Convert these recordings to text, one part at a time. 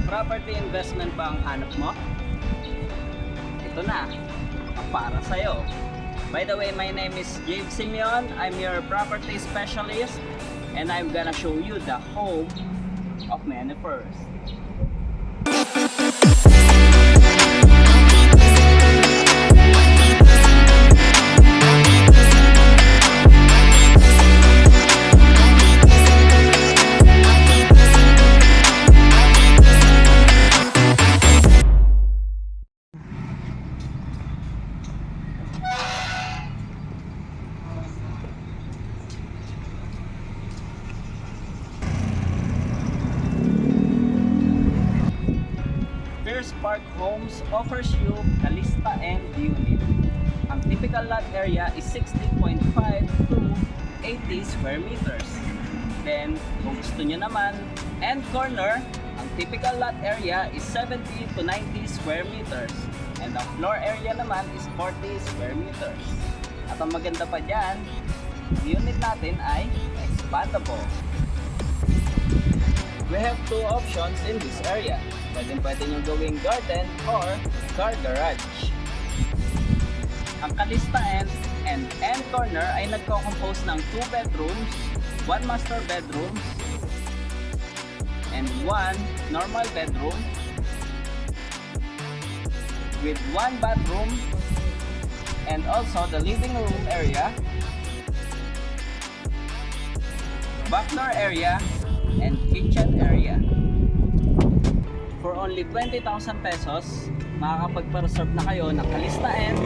Property investment ba ang hanap mo? Ito na, para sa'yo. By the way, my name is James Simeon. I'm your property specialist and I'm gonna show you the home of Many First. First Park Homes offers you Calista End unit. Ang typical lot area is 60.5 to 80 square meters. Then, kung gusto nyo naman, end corner, ang typical lot area is 70 to 90 square meters. And ang floor area naman is 40 square meters. At ang maganda pa dyan, ang unit natin ay expandable. We have two options in this area. Pwede nyo gawing garden or car garage. Ang Calista End and end corner ay nagko-compose ng 2 bedrooms, 1 master bedroom, and 1 normal bedroom with 1 bathroom and also the living room area, backyard area, and kitchen area. For only 20,000 pesos, makakapagpa-reserve na kayo ng Calista End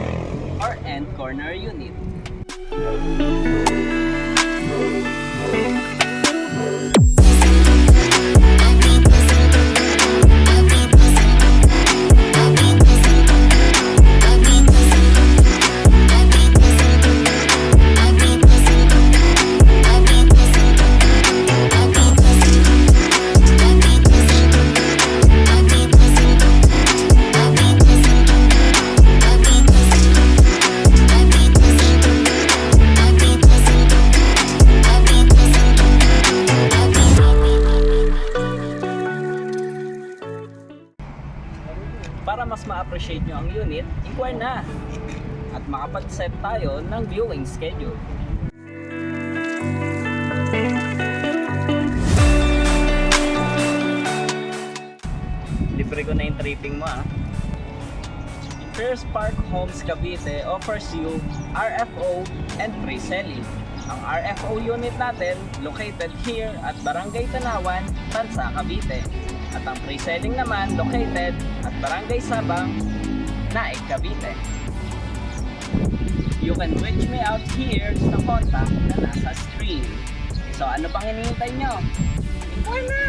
or end corner unit. Para mas ma-appreciate nyo ang unit, inquire na at makapag-set tayo ng viewing schedule. Libre ko na yung tripping mo First Park Homes Cavite offers you RFO and pre-selling. Ang RFO unit natin located here at Barangay Tanawan, Tansa, Cavite. At ang pre-selling naman located at Barangay Sabang, Naik, Cavite. You can reach me out here sa contact na nasa screen. So ano pang hinihintay nyo? Inquire na!